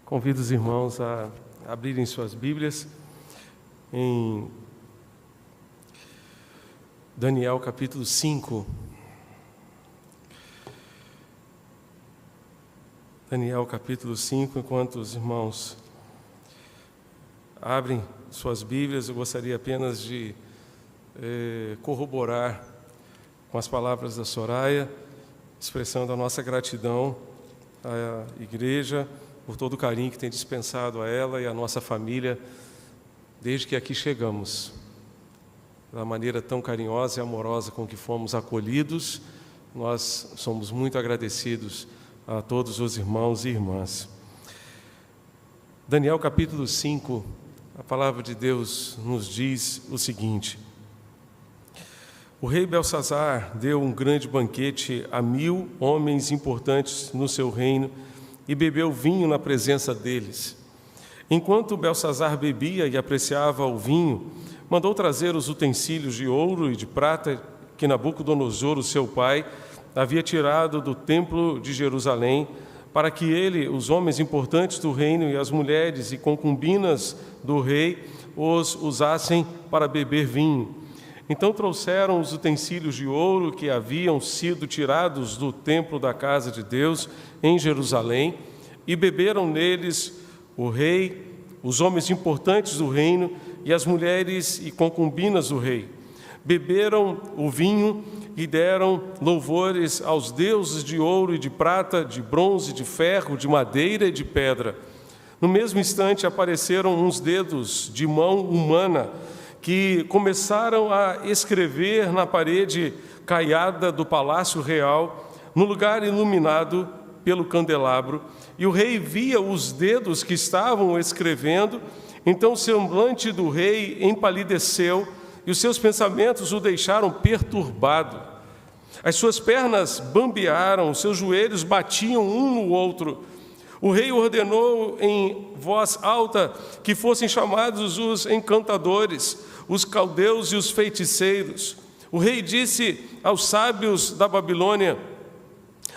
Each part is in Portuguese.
Convido os irmãos a abrirem suas Bíblias em Daniel capítulo 5. Daniel capítulo 5, enquanto os irmãos abrem suas Bíblias, eu gostaria apenas de corroborar com as palavras da Soraya, expressando a nossa gratidão à igreja, por todo o carinho que tem dispensado a ela e a nossa família, desde que aqui chegamos. Da maneira tão carinhosa e amorosa com que fomos acolhidos, nós somos muito agradecidos a todos os irmãos e irmãs. Daniel capítulo 5, a palavra de Deus nos diz o seguinte: o rei Belsazar deu um grande banquete a 1000 homens importantes no seu reino, e bebeu vinho na presença deles. Enquanto Belsazar bebia e apreciava o vinho, mandou trazer os utensílios de ouro e de prata que Nabucodonosor, o seu pai, havia tirado do templo de Jerusalém, para que ele, os homens importantes do reino e as mulheres e concubinas do rei os usassem para beber vinho. Então trouxeram os utensílios de ouro que haviam sido tirados do templo da casa de Deus em Jerusalém, e beberam neles o rei, os homens importantes do reino e as mulheres e concubinas do rei. Beberam o vinho e deram louvores aos deuses de ouro e de prata, de bronze, de ferro, de madeira e de pedra. No mesmo instante apareceram uns dedos de mão humana que começaram a escrever na parede caiada do palácio real, no lugar iluminado pelo candelabro, e o rei via os dedos que estavam escrevendo. Então o semblante do rei empalideceu e os seus pensamentos o deixaram perturbado. As suas pernas bambearam, os seus joelhos batiam um no outro. O rei ordenou em voz alta que fossem chamados os encantadores, os caldeus e os feiticeiros. O rei disse aos sábios da Babilônia: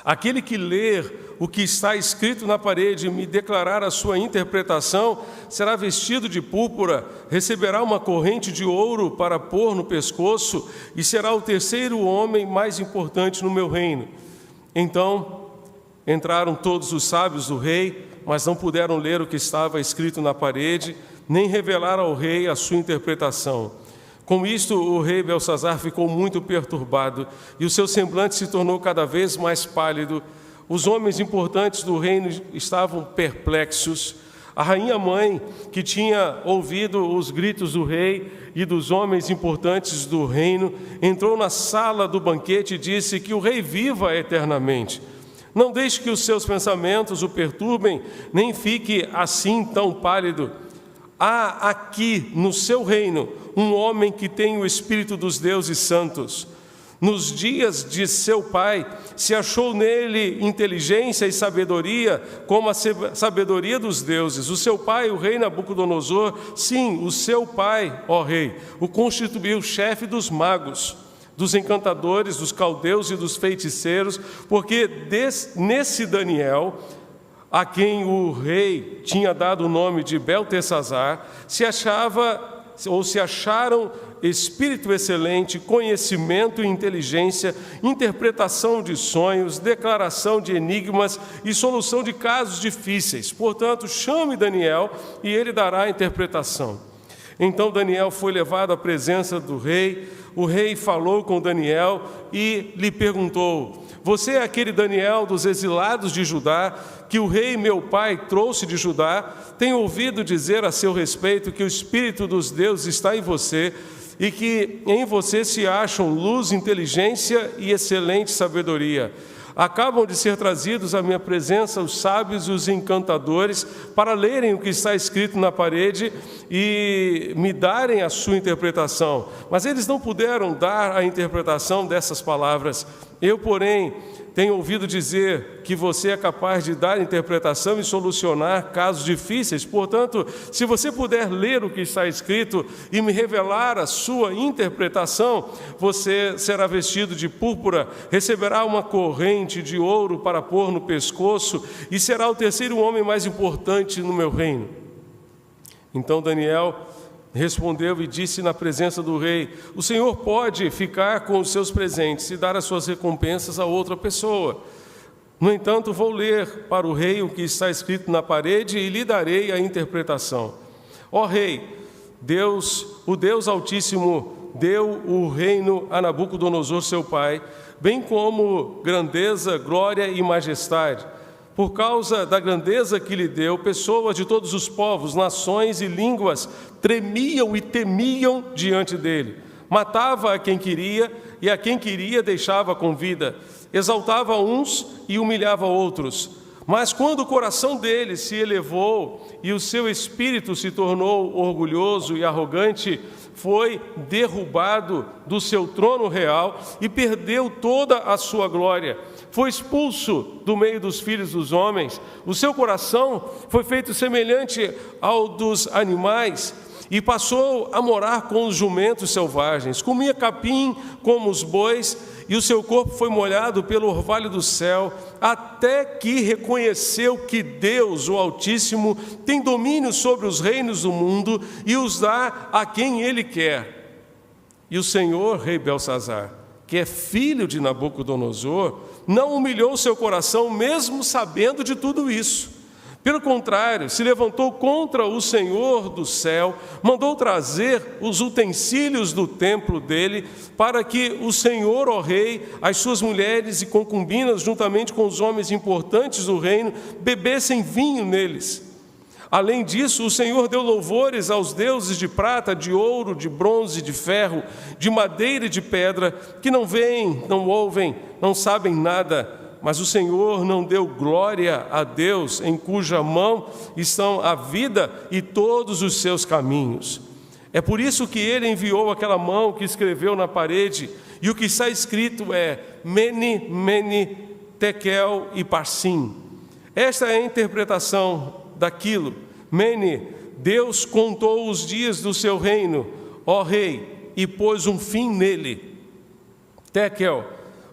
aquele que ler o que está escrito na parede e me declarar a sua interpretação, será vestido de púrpura, receberá uma corrente de ouro para pôr no pescoço e será o terceiro homem mais importante no meu reino. Então entraram todos os sábios do rei, mas não puderam ler o que estava escrito na parede, nem revelar ao rei a sua interpretação. Com isto, o rei Belsazar ficou muito perturbado, e o seu semblante se tornou cada vez mais pálido. Os homens importantes do reino estavam perplexos. A rainha-mãe, que tinha ouvido os gritos do rei e dos homens importantes do reino, entrou na sala do banquete e disse: que o rei viva eternamente. Não deixe que os seus pensamentos o perturbem, nem fique assim tão pálido. Há aqui no seu reino um homem que tem o espírito dos deuses santos. Nos dias de seu pai, se achou nele inteligência e sabedoria, como a sabedoria dos deuses. O seu pai, o rei Nabucodonosor, sim, o seu pai, ó rei, o constituiu chefe dos magos, dos encantadores, dos caldeus e dos feiticeiros, porque nesse Daniel, a quem o rei tinha dado o nome de Beltesazar, se acharam espírito excelente, conhecimento e inteligência, interpretação de sonhos, declaração de enigmas e solução de casos difíceis. Portanto, chame Daniel e ele dará a interpretação. Então Daniel foi levado à presença do rei. O rei falou com Daniel e lhe perguntou: você é aquele Daniel dos exilados de Judá, que o rei meu pai trouxe de Judá? Tenho ouvido dizer a seu respeito que o Espírito dos deuses está em você, e que em você se acham luz, inteligência e excelente sabedoria. Acabam de ser trazidos à minha presença os sábios e os encantadores para lerem o que está escrito na parede e me darem a sua interpretação. Mas eles não puderam dar a interpretação dessas palavras. Eu, porém, tenho ouvido dizer que você é capaz de dar interpretação e solucionar casos difíceis. Portanto, se você puder ler o que está escrito e me revelar a sua interpretação, você será vestido de púrpura, receberá uma corrente de ouro para pôr no pescoço e será o terceiro homem mais importante no meu reino. Então Daniel respondeu e disse na presença do rei: o Senhor pode ficar com os seus presentes e dar as suas recompensas a outra pessoa. No entanto, vou ler para o rei o que está escrito na parede e lhe darei a interpretação. Ó rei, o Deus Altíssimo deu o reino a Nabucodonosor, seu pai, bem como grandeza, glória e majestade. Por causa da grandeza que lhe deu, pessoas de todos os povos, nações e línguas tremiam e temiam diante dele. Matava a quem queria e a quem queria deixava com vida. Exaltava uns e humilhava outros. Mas quando o coração dele se elevou e o seu espírito se tornou orgulhoso e arrogante, foi derrubado do seu trono real e perdeu toda a sua glória. Foi expulso do meio dos filhos dos homens. O seu coração foi feito semelhante ao dos animais e passou a morar com os jumentos selvagens. Comia capim como os bois e o seu corpo foi molhado pelo orvalho do céu, até que reconheceu que Deus, o Altíssimo, tem domínio sobre os reinos do mundo e os dá a quem Ele quer. E o Senhor, rei Belsazar, que é filho de Nabucodonosor, não humilhou seu coração, mesmo sabendo de tudo isso. Pelo contrário, se levantou contra o Senhor do céu, mandou trazer os utensílios do templo dele, para que o Senhor, ó rei, as suas mulheres e concubinas, juntamente com os homens importantes do reino, bebessem vinho neles. Além disso, o Senhor deu louvores aos deuses de prata, de ouro, de bronze, de ferro, de madeira e de pedra, que não veem, não ouvem, não sabem nada. Mas o Senhor não deu glória a Deus, em cuja mão estão a vida e todos os seus caminhos. É por isso que ele enviou aquela mão que escreveu na parede, e o que está escrito é Mene, Mene, Tekel e Parsim. Esta é a interpretação daquilo. Mene, Deus contou os dias do seu reino, ó rei, e pôs um fim nele. Tekel,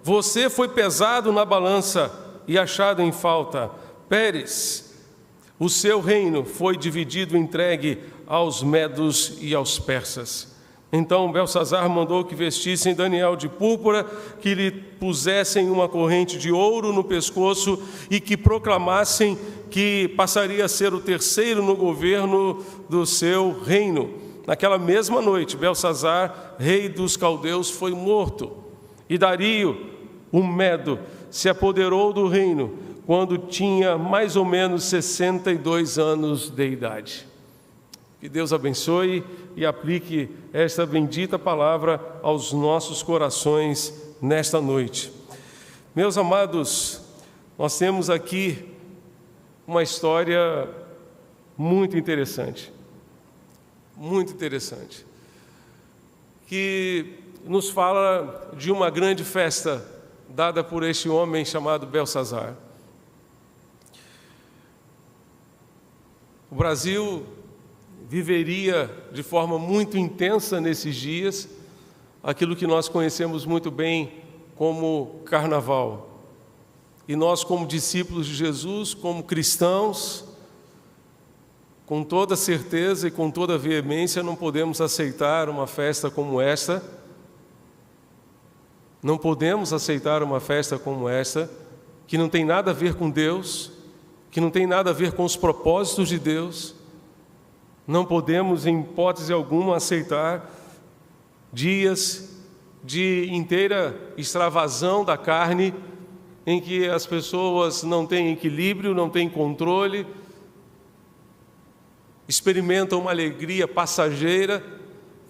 você foi pesado na balança e achado em falta. Pérez, o seu reino foi dividido e entregue aos medos e aos persas. Então Belsazar mandou que vestissem Daniel de púrpura, que lhe pusessem uma corrente de ouro no pescoço e que proclamassem que passaria a ser o terceiro no governo do seu reino. Naquela mesma noite, Belsazar, rei dos caldeus, foi morto. E Dario, o Medo, se apoderou do reino quando tinha mais ou menos 62 anos de idade. Que Deus abençoe e aplique esta bendita palavra aos nossos corações nesta noite. Meus amados, nós temos aqui uma história muito interessante, que nos fala de uma grande festa dada por este homem chamado Belsazar. O Brasil viveria de forma muito intensa nesses dias aquilo que nós conhecemos muito bem como carnaval. E nós, como discípulos de Jesus, como cristãos, com toda certeza e com toda veemência, não podemos aceitar uma festa como esta. Não podemos aceitar uma festa como esta, que não tem nada a ver com Deus, que não tem nada a ver com os propósitos de Deus. Não podemos, em hipótese alguma, aceitar dias de inteira extravasão da carne, em que as pessoas não têm equilíbrio, não têm controle, experimentam uma alegria passageira,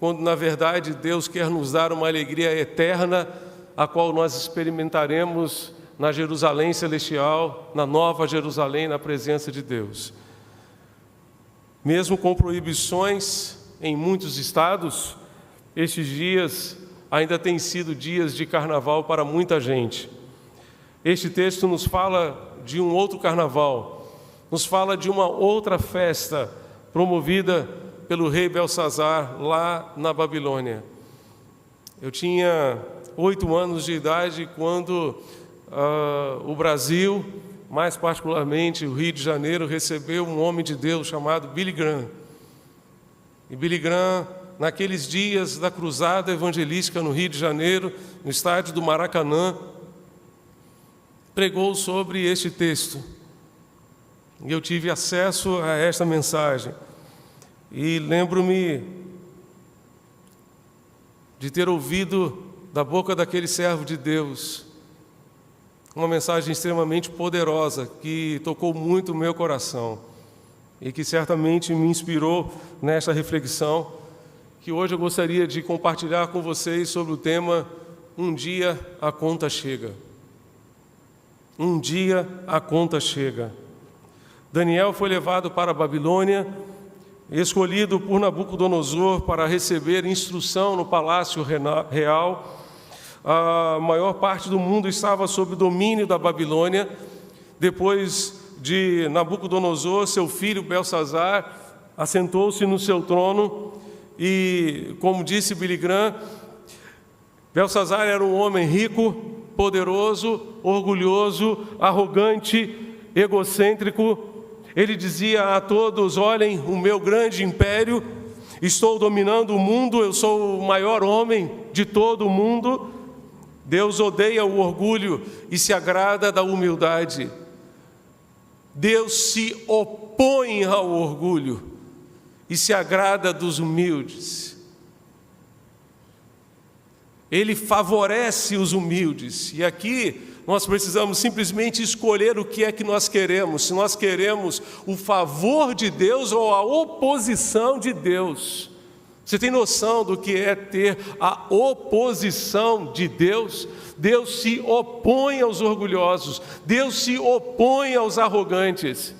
quando na verdade Deus quer nos dar uma alegria eterna, a qual nós experimentaremos na Jerusalém celestial, na nova Jerusalém, na presença de Deus. Mesmo com proibições em muitos estados, estes dias ainda têm sido dias de carnaval para muita gente. Este texto nos fala de um outro carnaval, nos fala de uma outra festa promovida pelo rei Belsazar lá na Babilônia. Eu tinha 8 anos de idade quando o Brasil, mais particularmente o Rio de Janeiro, recebeu um homem de Deus chamado Billy Graham. E Billy Graham, naqueles dias da cruzada evangelística no Rio de Janeiro, no estádio do Maracanã, pregou sobre este texto. E eu tive acesso a esta mensagem. E lembro-me de ter ouvido da boca daquele servo de Deus uma mensagem extremamente poderosa que tocou muito o meu coração e que certamente me inspirou nesta reflexão que hoje eu gostaria de compartilhar com vocês sobre o tema Um dia a conta chega. Um dia a conta chega. Daniel foi levado para a Babilônia, escolhido por Nabucodonosor para receber instrução no palácio real. A maior parte do mundo estava sob o domínio da Babilônia. Depois de Nabucodonosor, seu filho Belsazar assentou-se no seu trono e, como disse Billy Graham, Belsazar era um homem rico, poderoso, orgulhoso, arrogante, egocêntrico. Ele dizia a todos: olhem, o meu grande império, estou dominando o mundo, eu sou o maior homem de todo o mundo. Deus odeia o orgulho e se agrada da humildade. Deus se opõe ao orgulho e se agrada dos humildes. Ele favorece os humildes. E aqui nós precisamos simplesmente escolher o que é que nós queremos. Se nós queremos o favor de Deus ou a oposição de Deus. Você tem noção do que é ter a oposição de Deus? Deus se opõe aos orgulhosos. Deus se opõe aos arrogantes.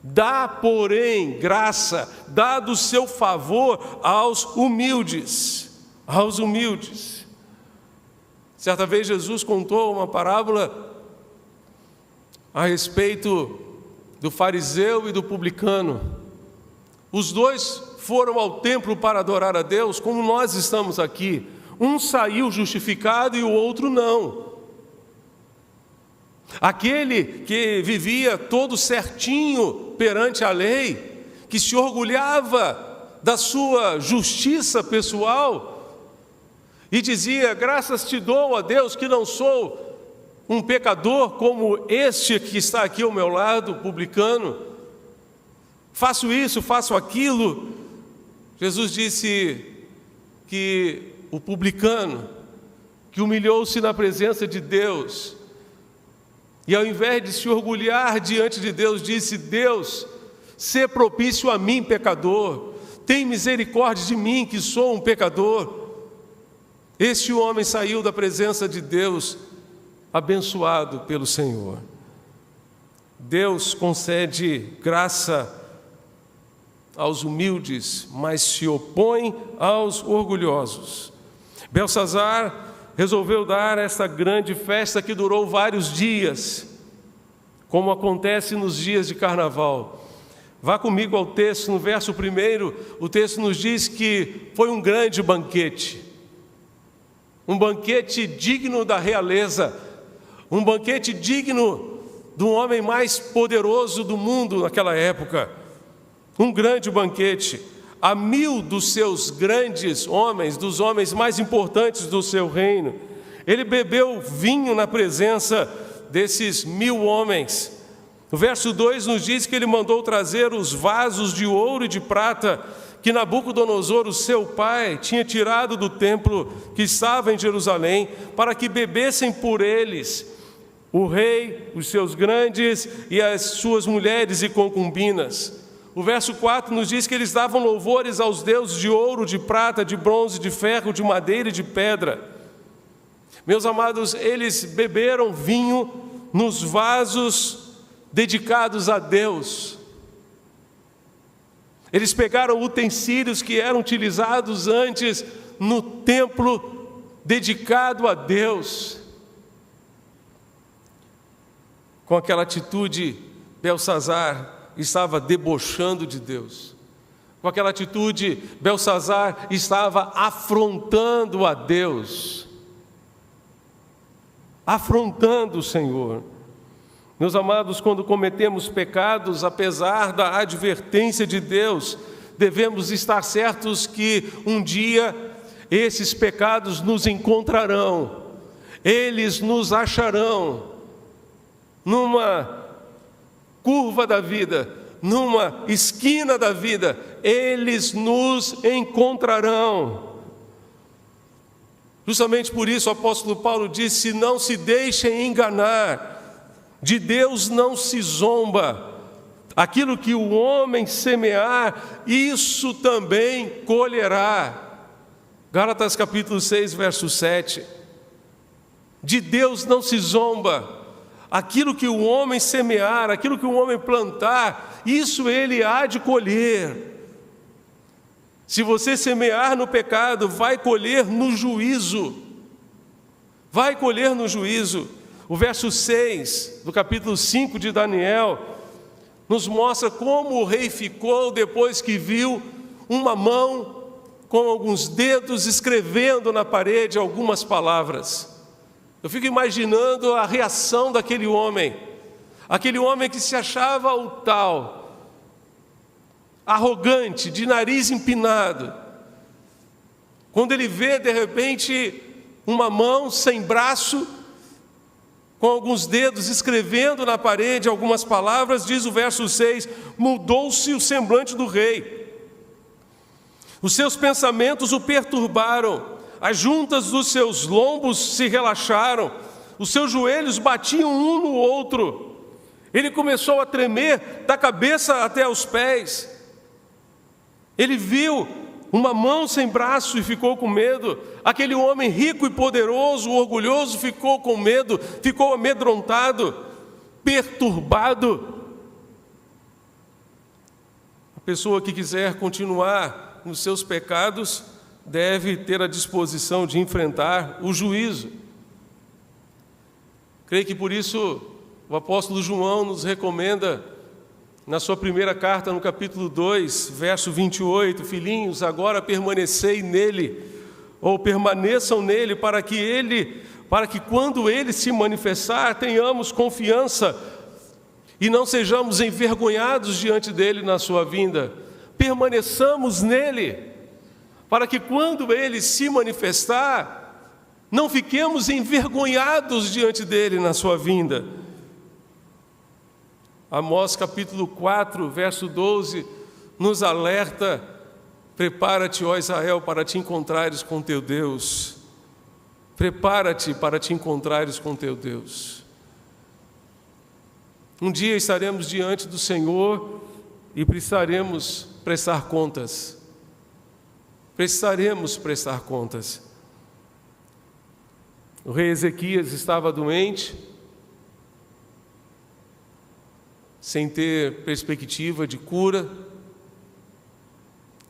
Dá, porém, graça, dá do seu favor aos humildes. Aos humildes. Certa vez Jesus contou uma parábola a respeito do fariseu e do publicano. Os dois foram ao templo para adorar a Deus, como nós estamos aqui. Um saiu justificado e o outro não. Aquele que vivia todo certinho perante a lei, que se orgulhava da sua justiça pessoal e dizia: graças te dou, ó Deus, que não sou um pecador como este que está aqui ao meu lado, publicano. Faço isso, faço aquilo. Jesus disse que o publicano, que humilhou-se na presença de Deus, e ao invés de se orgulhar diante de Deus, disse: Deus, sê propício a mim, pecador, tem misericórdia de mim, que sou um pecador. Este homem saiu da presença de Deus abençoado pelo Senhor. Deus concede graça aos humildes, mas se opõe aos orgulhosos. Belsazar resolveu dar esta grande festa que durou vários dias, como acontece nos dias de carnaval. Vá comigo ao texto, no verso 1, o texto nos diz que foi um grande banquete. Um banquete digno da realeza, um banquete digno do homem mais poderoso do mundo naquela época. Um grande banquete, a 1000 dos seus grandes homens, dos homens mais importantes do seu reino. Ele bebeu vinho na presença desses 1000 homens. O verso 2 nos diz que ele mandou trazer os vasos de ouro e de prata que Nabucodonosor, o seu pai, tinha tirado do templo que estava em Jerusalém, para que bebessem por eles o rei, os seus grandes e as suas mulheres e concubinas. O verso 4 nos diz que eles davam louvores aos deuses de ouro, de prata, de bronze, de ferro, de madeira e de pedra. Meus amados, eles beberam vinho nos vasos dedicados a Deus. Eles pegaram utensílios que eram utilizados antes no templo dedicado a Deus. Com aquela atitude, Belsazar estava debochando de Deus. Com aquela atitude, Belsazar estava afrontando a Deus, afrontando o Senhor. Meus amados, quando cometemos pecados, apesar da advertência de Deus, devemos estar certos que um dia esses pecados nos encontrarão, eles nos acharão numa curva da vida, numa esquina da vida, eles nos encontrarão. Justamente por isso o apóstolo Paulo disse: não se deixem enganar, de Deus não se zomba. Aquilo que o homem semear, isso também colherá. Gálatas capítulo 6, verso 7. De Deus não se zomba. Aquilo que o homem semear, aquilo que o homem plantar, isso ele há de colher. Se você semear no pecado, vai colher no juízo. Vai colher no juízo. O verso 6 do capítulo 5 de Daniel nos mostra como o rei ficou depois que viu uma mão com alguns dedos escrevendo na parede algumas palavras. Eu fico imaginando a reação daquele homem que se achava o tal, arrogante, de nariz empinado, quando ele vê de repente uma mão sem braço, com alguns dedos escrevendo na parede algumas palavras. Diz o verso 6, mudou-se o semblante do rei, os seus pensamentos o perturbaram, as juntas dos seus lombos se relaxaram, os seus joelhos batiam um no outro, ele começou a tremer da cabeça até os pés. Ele viu uma mão sem braço e ficou com medo. Aquele homem rico e poderoso, orgulhoso, ficou com medo, ficou amedrontado, perturbado. A pessoa que quiser continuar nos seus pecados deve ter a disposição de enfrentar o juízo. Creio que por isso o apóstolo João nos recomenda, na sua primeira carta, no capítulo 2, verso 28, filhinhos, agora permanecei nele, ou permaneçam nele, para que quando ele se manifestar, tenhamos confiança e não sejamos envergonhados diante dele na sua vinda. Permaneçamos nele, para que quando ele se manifestar, não fiquemos envergonhados diante dele na sua vinda. Amós capítulo 4, verso 12, nos alerta: prepara-te, ó Israel, para te encontrares com teu Deus. Prepara-te para te encontrares com teu Deus. Um dia estaremos diante do Senhor e precisaremos prestar contas. Precisaremos prestar contas. O rei Ezequias estava doente, sem ter perspectiva de cura,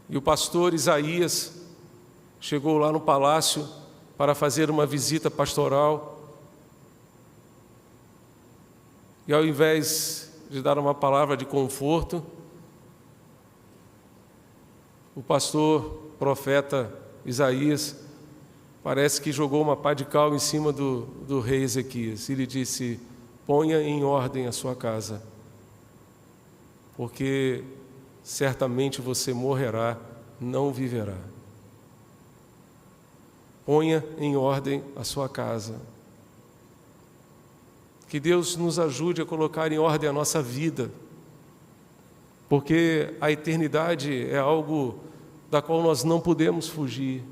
e o pastor Isaías chegou lá no palácio para fazer uma visita pastoral, e ao invés de dar uma palavra de conforto, o pastor profeta Isaías parece que jogou uma pá de cal em cima do rei Ezequias. Ele disse: ponha em ordem a sua casa, porque certamente você morrerá, não viverá. Ponha em ordem a sua casa. Que Deus nos ajude a colocar em ordem a nossa vida, porque a eternidade é algo da qual nós não podemos fugir.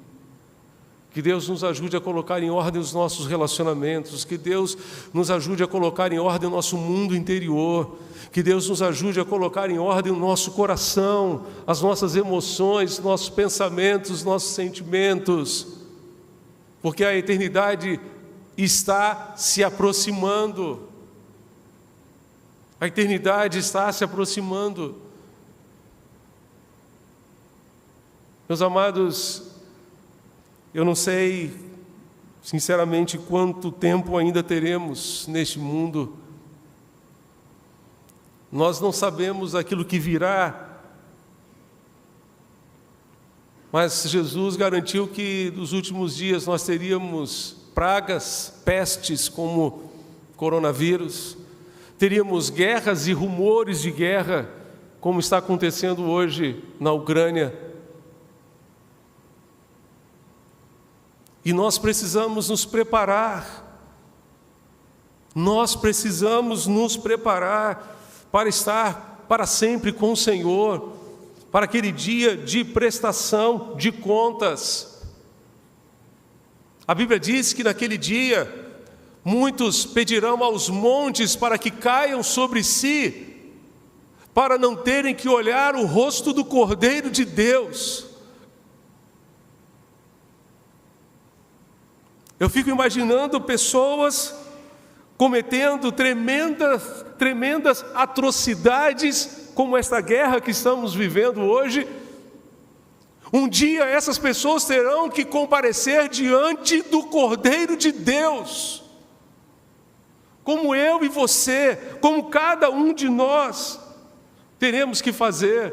Que Deus nos ajude a colocar em ordem os nossos relacionamentos, que Deus nos ajude a colocar em ordem o nosso mundo interior, que Deus nos ajude a colocar em ordem o nosso coração, as nossas emoções, nossos pensamentos, nossos sentimentos, porque a eternidade está se aproximando. A eternidade está se aproximando. Meus amados, eu não sei, sinceramente, quanto tempo ainda teremos neste mundo, nós não sabemos aquilo que virá, mas Jesus garantiu que nos últimos dias nós teríamos pragas, pestes como coronavírus, teríamos guerras e rumores de guerra, como está acontecendo hoje na Ucrânia. E nós precisamos nos preparar. Nós precisamos nos preparar para estar para sempre com o Senhor, para aquele dia de prestação de contas. A Bíblia diz que naquele dia, muitos pedirão aos montes para que caiam sobre si, para não terem que olhar o rosto do Cordeiro de Deus. Eu fico imaginando pessoas cometendo tremendas atrocidades, como esta guerra que estamos vivendo hoje. Um dia essas pessoas terão que comparecer diante do Cordeiro de Deus, como eu e você, como cada um de nós teremos que fazer.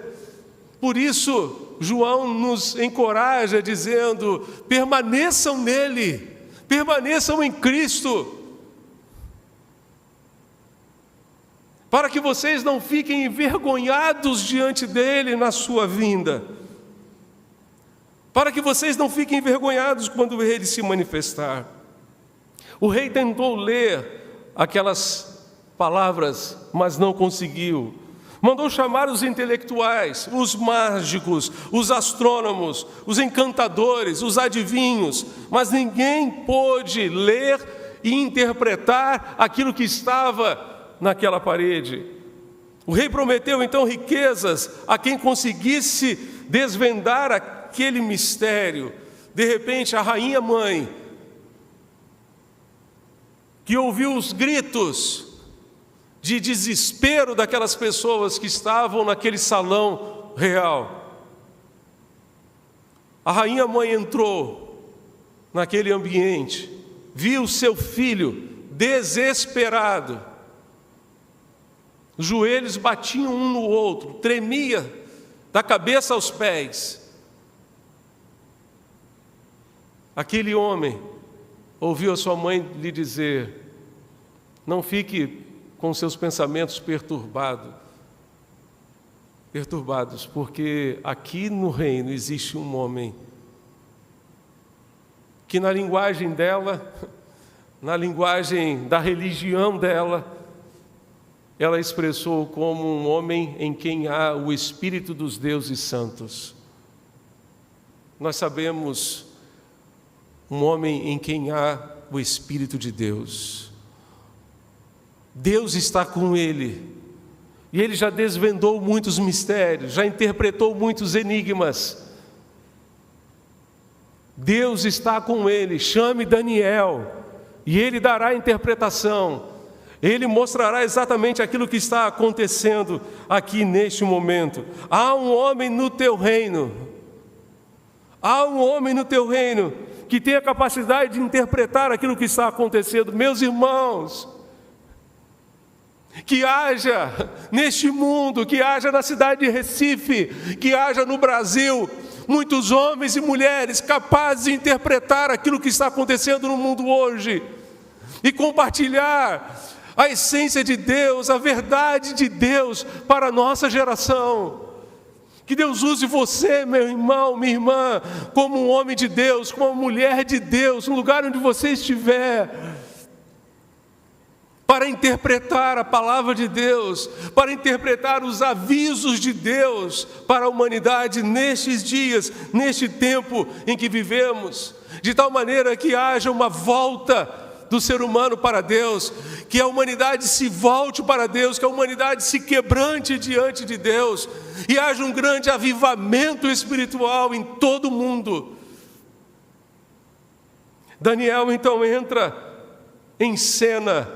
Por isso, João nos encoraja dizendo: permaneçam nele, permaneçam em Cristo, para que vocês não fiquem envergonhados diante dele na sua vinda, para que vocês não fiquem envergonhados quando ele se manifestar. O rei tentou ler aquelas palavras, mas não conseguiu. Mandou chamar os intelectuais, os mágicos, os astrônomos, os encantadores, os adivinhos, mas ninguém pôde ler e interpretar aquilo que estava naquela parede. O rei prometeu então riquezas a quem conseguisse desvendar aquele mistério. De repente, a rainha mãe, que ouviu os gritos de desespero daquelas pessoas que estavam naquele salão real, a rainha mãe entrou naquele ambiente, viu seu filho desesperado, os joelhos batiam um no outro, tremia da cabeça aos pés. Aquele homem ouviu a sua mãe lhe dizer: não fique com seus pensamentos perturbados, porque aqui no reino existe um homem que na linguagem dela, na linguagem da religião dela, ela expressou como um homem em quem há o Espírito dos deuses santos. Nós sabemos um homem em quem há o Espírito de Deus. Deus está com ele, e ele já desvendou muitos mistérios, já interpretou muitos enigmas. Deus está com ele. Chame Daniel, e ele dará a interpretação. Ele mostrará exatamente aquilo que está acontecendo aqui neste momento. Há um homem no teu reino, há um homem no teu reino que tem a capacidade de interpretar aquilo que está acontecendo. Meus irmãos, que haja neste mundo, que haja na cidade de Recife, que haja no Brasil, muitos homens e mulheres capazes de interpretar aquilo que está acontecendo no mundo hoje e compartilhar a essência de Deus, a verdade de Deus para a nossa geração. Que Deus use você, meu irmão, minha irmã, como um homem de Deus, como uma mulher de Deus, no lugar onde você estiver, para interpretar a palavra de Deus, para interpretar os avisos de Deus para a humanidade nestes dias, neste tempo em que vivemos, de tal maneira que haja uma volta do ser humano para Deus, que a humanidade se volte para Deus, que a humanidade se quebrante diante de Deus, e haja um grande avivamento espiritual em todo o mundo. Daniel então entra em cena,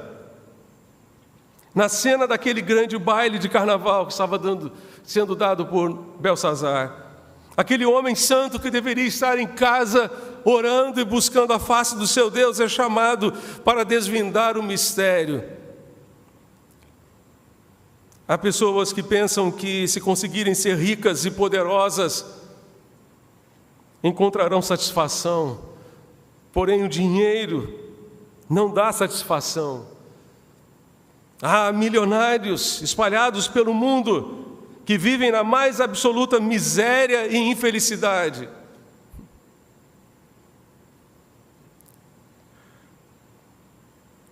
na cena daquele grande baile de carnaval que estava sendo dado por Belsazar. Aquele homem santo que deveria estar em casa orando e buscando a face do seu Deus é chamado para desvendar o mistério. Há pessoas que pensam que, se conseguirem ser ricas e poderosas, encontrarão satisfação. Porém, o dinheiro não dá satisfação. Há milionários espalhados pelo mundo que vivem na mais absoluta miséria e infelicidade.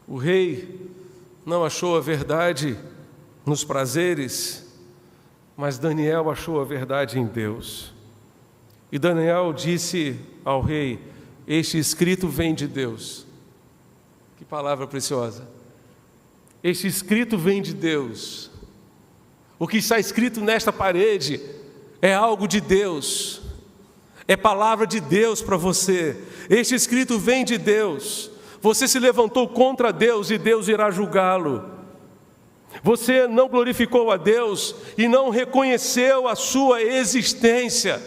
O rei não achou a verdade nos prazeres, mas Daniel achou a verdade em Deus. E Daniel disse ao rei: este escrito vem de Deus. Que palavra preciosa! Este escrito vem de Deus. O que está escrito nesta parede é algo de Deus, é palavra de Deus para você. Este escrito vem de Deus. Você se levantou contra Deus e Deus irá julgá-lo. Você não glorificou a Deus e não reconheceu a sua existência.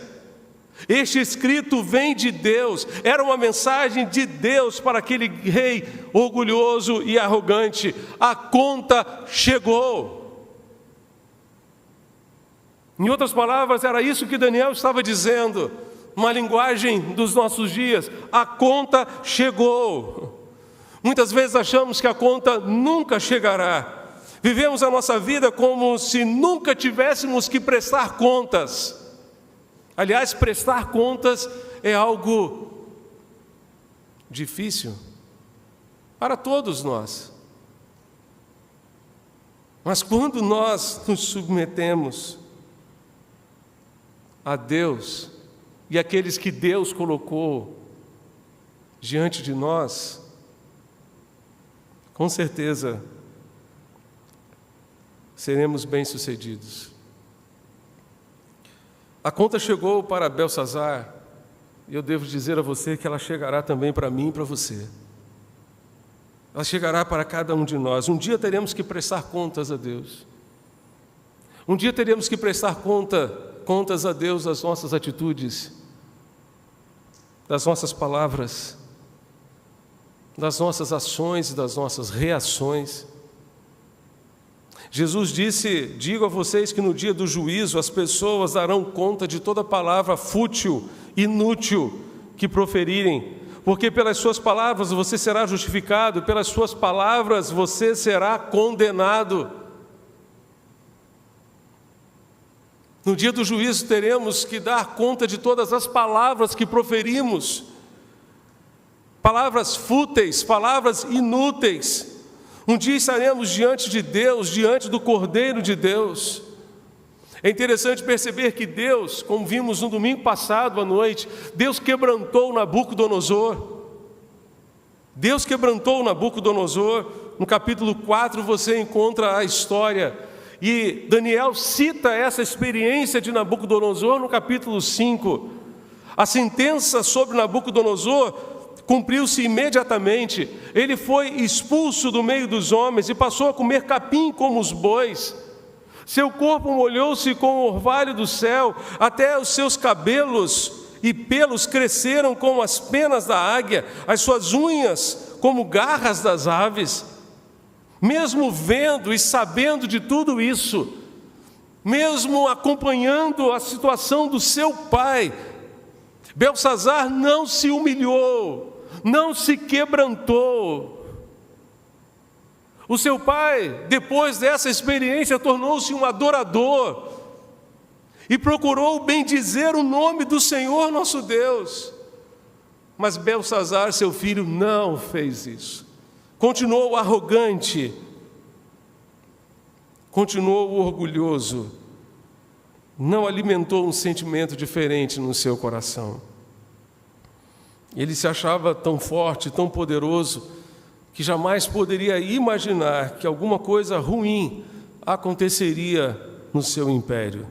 Este escrito vem de Deus, era uma mensagem de Deus para aquele rei orgulhoso e arrogante. A conta chegou. Em outras palavras, era isso que Daniel estava dizendo, uma linguagem dos nossos dias: a conta chegou. Muitas vezes achamos que a conta nunca chegará. Vivemos a nossa vida como se nunca tivéssemos que prestar contas. Aliás, prestar contas é algo difícil para todos nós. Mas quando nós nos submetemos a Deus e aqueles que Deus colocou diante de nós, com certeza seremos bem-sucedidos. A conta chegou para Beltsazar, e eu devo dizer a você que ela chegará também para mim e para você. Ela chegará para cada um de nós. Um dia teremos que prestar contas a Deus. Um dia teremos que prestar contas a Deus das nossas atitudes, das nossas palavras, das nossas ações e das nossas reações. Jesus disse: digo a vocês que no dia do juízo as pessoas darão conta de toda palavra fútil, inútil que proferirem, porque pelas suas palavras você será justificado, pelas suas palavras você será condenado. No dia do juízo teremos que dar conta de todas as palavras que proferimos, palavras fúteis, palavras inúteis. Um dia estaremos diante de Deus, diante do Cordeiro de Deus. É interessante perceber que Deus, como vimos no domingo passado à noite, Deus quebrantou Nabucodonosor. Deus quebrantou Nabucodonosor. No capítulo 4 você encontra a história. E Daniel cita essa experiência de Nabucodonosor no capítulo 5. A sentença sobre Nabucodonosor cumpriu-se imediatamente. Ele foi expulso do meio dos homens e passou a comer capim como os bois. Seu corpo molhou-se com o orvalho do céu, até os seus cabelos e pelos cresceram como as penas da águia, as suas unhas como garras das aves. Mesmo vendo e sabendo de tudo isso, mesmo acompanhando a situação do seu pai, Beltsazar não se humilhou, não se quebrantou. O seu pai, depois dessa experiência, tornou-se um adorador e procurou bendizer o nome do Senhor nosso Deus. Mas Beltsazar, seu filho, não fez isso. Continuou arrogante, continuou orgulhoso, não alimentou um sentimento diferente no seu coração. Ele se achava tão forte, tão poderoso, que jamais poderia imaginar que alguma coisa ruim aconteceria no seu império.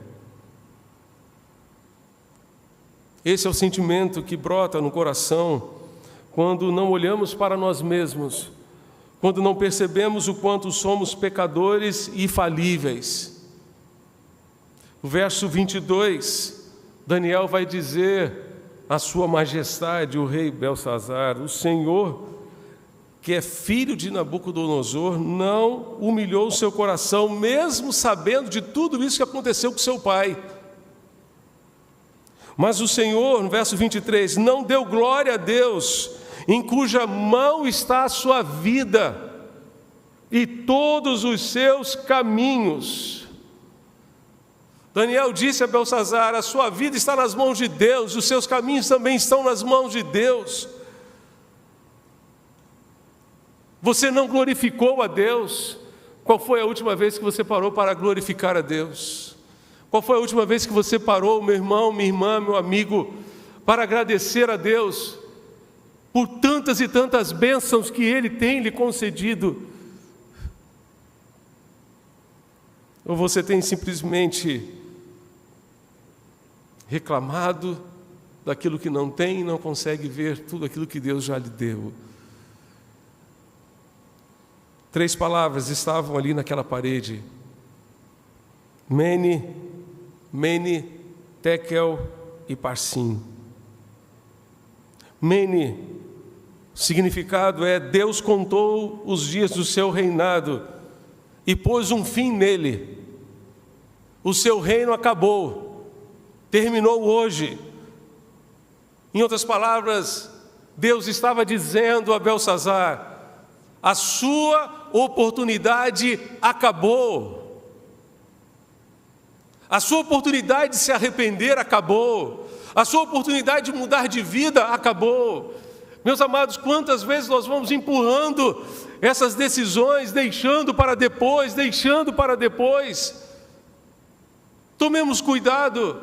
Esse é o sentimento que brota no coração quando não olhamos para nós mesmos, quando não percebemos o quanto somos pecadores e falíveis. O verso 22, Daniel vai dizer: a sua majestade, o rei Beltsazar, o Senhor que é filho de Nabucodonosor, não humilhou o seu coração, mesmo sabendo de tudo isso que aconteceu com seu pai. Mas o Senhor, no verso 23, não deu glória a Deus, em cuja mão está a sua vida e todos os seus caminhos. Daniel disse a Beltsazar: a sua vida está nas mãos de Deus, os seus caminhos também estão nas mãos de Deus. Você não glorificou a Deus. Qual foi a última vez que você parou para glorificar a Deus? Qual foi a última vez que você parou, meu irmão, minha irmã, meu amigo, para agradecer a Deus por tantas e tantas bênçãos que Ele tem lhe concedido? Ou você tem simplesmente reclamado daquilo que não tem e não consegue ver tudo aquilo que Deus já lhe deu? 3 palavras estavam ali naquela parede: Mene, Mene, Tekel e Parsim. Mene, o significado é: Deus contou os dias do seu reinado e pôs um fim nele. O seu reino acabou, terminou hoje. Em outras palavras, Deus estava dizendo a Beltsazar: a sua oportunidade acabou. A sua oportunidade de se arrepender acabou. A sua oportunidade de mudar de vida acabou. Meus amados, quantas vezes nós vamos empurrando essas decisões, deixando para depois. Tomemos cuidado.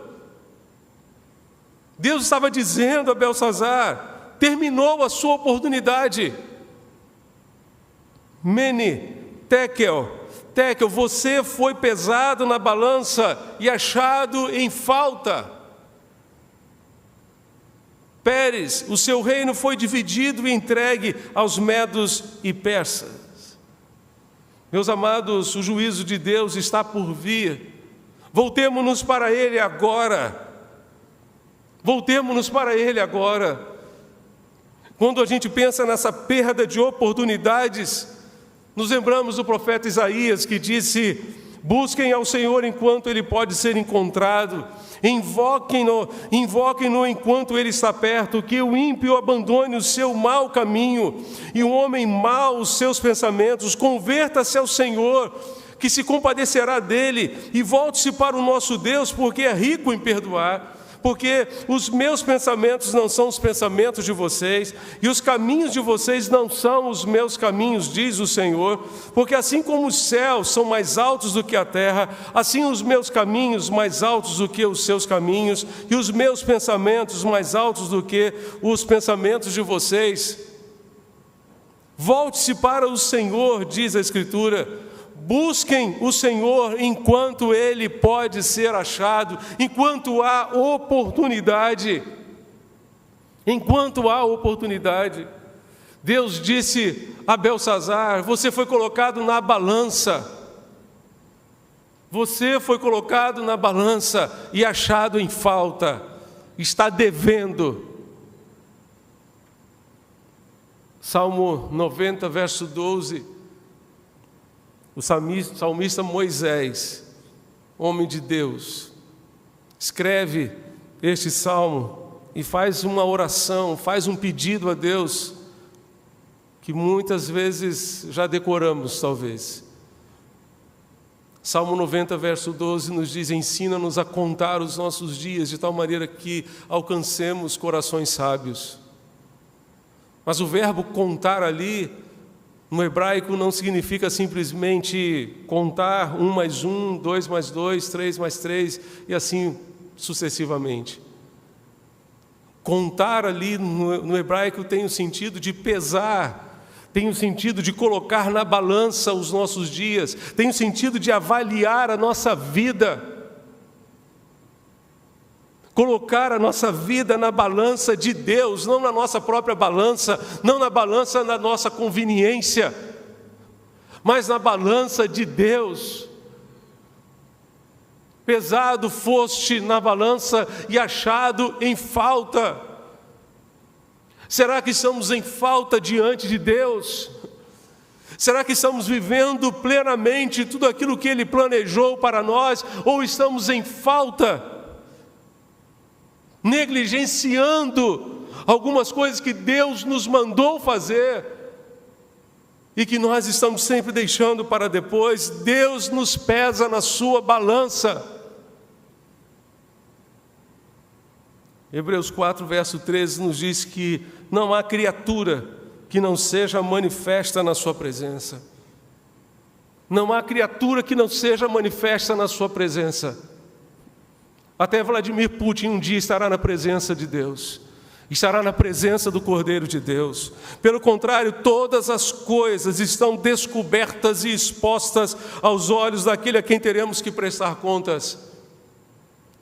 Deus estava dizendo a Beltsazar: terminou a sua oportunidade. Mene, Tekel, você foi pesado na balança e achado em falta. Pérez, o seu reino foi dividido e entregue aos medos e persas. Meus amados, o juízo de Deus está por vir. Voltemo-nos para Ele agora. Quando a gente pensa nessa perda de oportunidades, nos lembramos do profeta Isaías, que disse: busquem ao Senhor enquanto Ele pode ser encontrado, invoquem-no enquanto Ele está perto, que o ímpio abandone o seu mau caminho, e o homem mau os seus pensamentos, converta-se ao Senhor, que se compadecerá dele, e volte-se para o nosso Deus, porque é rico em perdoar. Porque os meus pensamentos não são os pensamentos de vocês, e os caminhos de vocês não são os meus caminhos, diz o Senhor. Porque assim como os céus são mais altos do que a terra, assim os meus caminhos mais altos do que os seus caminhos, e os meus pensamentos mais altos do que os pensamentos de vocês. Volte-se para o Senhor, diz a Escritura. Busquem o Senhor enquanto Ele pode ser achado, enquanto há oportunidade. Deus disse a Beltsazar: você foi colocado na balança. E achado em falta, está devendo. Salmo 90, verso 12. O salmista Moisés, homem de Deus, escreve este salmo e faz uma oração, faz um pedido a Deus, que muitas vezes já decoramos, talvez. Salmo 90, verso 12 nos diz: ensina-nos a contar os nossos dias, de tal maneira que alcancemos corações sábios. Mas o verbo contar ali, no hebraico, não significa simplesmente contar 1 mais 1, 2 mais 2, 3 mais 3 e assim sucessivamente. Contar ali no hebraico tem o sentido de pesar, tem o sentido de colocar na balança os nossos dias, tem o sentido de avaliar a nossa vida. Colocar a nossa vida na balança de Deus, não na nossa própria balança, não na balança da nossa conveniência, mas na balança de Deus. Pesado foste na balança e achado em falta. Será que estamos em falta diante de Deus? Será que estamos vivendo plenamente tudo aquilo que Ele planejou para nós? Ou estamos em falta, negligenciando algumas coisas que Deus nos mandou fazer e que nós estamos sempre deixando para depois? Deus nos pesa na sua balança. Hebreus 4, verso 13 nos diz que não há criatura que não seja manifesta na sua presença. Não há criatura que não seja manifesta na sua presença. Até Vladimir Putin um dia estará na presença de Deus, estará na presença do Cordeiro de Deus. Pelo contrário, todas as coisas estão descobertas e expostas aos olhos daquele a quem teremos que prestar contas.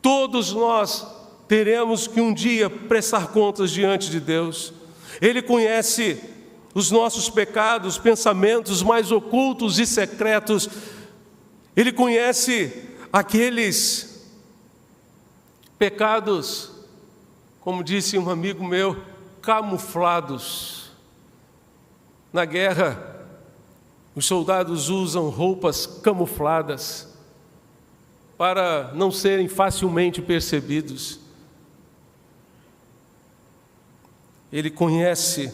Todos nós teremos que um dia prestar contas diante de Deus. Ele conhece os nossos pecados, pensamentos mais ocultos e secretos. Ele conhece aqueles pecados, como disse um amigo meu, camuflados. Na guerra, os soldados usam roupas camufladas para não serem facilmente percebidos. Ele conhece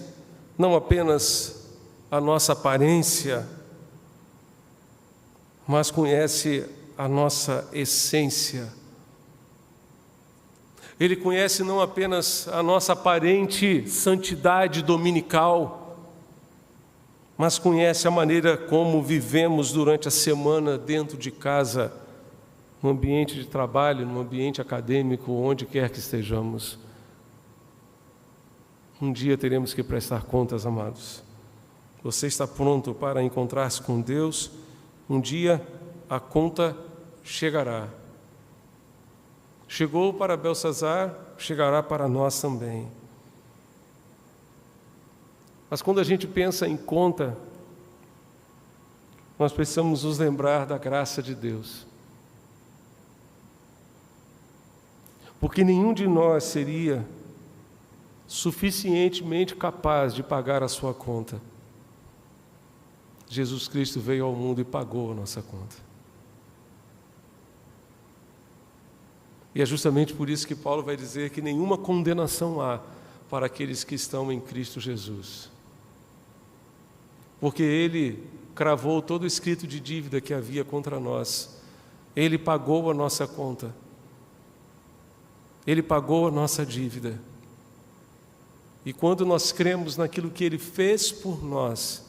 não apenas a nossa aparência, mas conhece a nossa essência. Ele conhece não apenas a nossa aparente santidade dominical, mas conhece a maneira como vivemos durante a semana dentro de casa, no ambiente de trabalho, no ambiente acadêmico, onde quer que estejamos. Um dia teremos que prestar contas, amados. Você está pronto para encontrar-se com Deus? Um dia a conta chegará. Chegou para Belsazar, chegará para nós também. Mas quando a gente pensa em conta, nós precisamos nos lembrar da graça de Deus. Porque nenhum de nós seria suficientemente capaz de pagar a sua conta. Jesus Cristo veio ao mundo e pagou a nossa conta. E é justamente por isso que Paulo vai dizer que nenhuma condenação há para aqueles que estão em Cristo Jesus. Porque Ele cravou todo o escrito de dívida que havia contra nós. Ele pagou a nossa conta. Ele pagou a nossa dívida. E quando nós cremos naquilo que Ele fez por nós,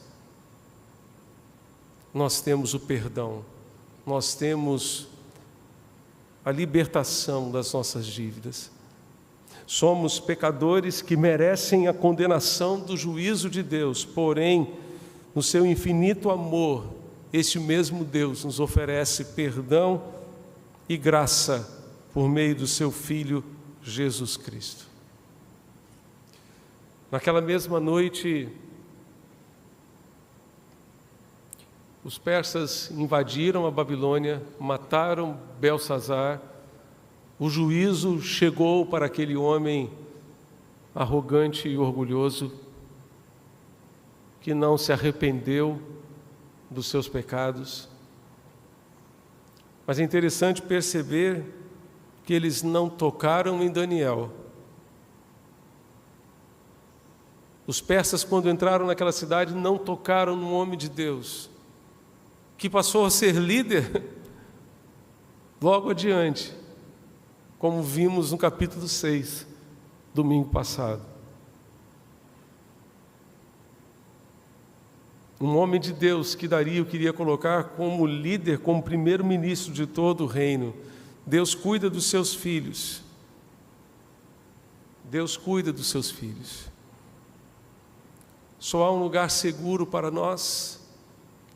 nós temos o perdão, nós temos a libertação das nossas dívidas. Somos pecadores que merecem a condenação do juízo de Deus, porém, no seu infinito amor, este mesmo Deus nos oferece perdão e graça por meio do seu Filho Jesus Cristo. Naquela mesma noite, os persas invadiram a Babilônia, mataram Belsazar. O juízo chegou para aquele homem arrogante e orgulhoso, que não se arrependeu dos seus pecados. Mas é interessante perceber que eles não tocaram em Daniel. Os persas, quando entraram naquela cidade, não tocaram no homem de Deus, que passou a ser líder logo adiante, como vimos no capítulo 6, domingo passado. Um homem de Deus que Dario queria colocar como líder, como primeiro-ministro de todo o reino. Deus cuida dos seus filhos. Deus cuida dos seus filhos. Só há um lugar seguro para nós,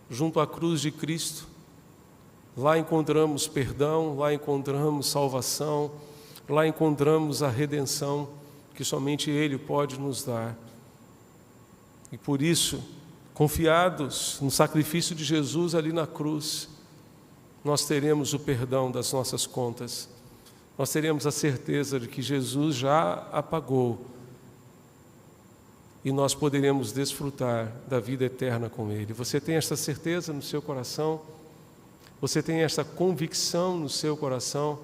junto à cruz de Cristo. Lá encontramos perdão, lá encontramos salvação, lá encontramos a redenção que somente Ele pode nos dar. E por isso, confiados no sacrifício de Jesus ali na cruz, nós teremos o perdão das nossas contas. Nós teremos a certeza de que Jesus já a pagou. e nós poderemos desfrutar da vida eterna com Ele. Você tem esta certeza no seu coração? Você tem esta convicção no seu coração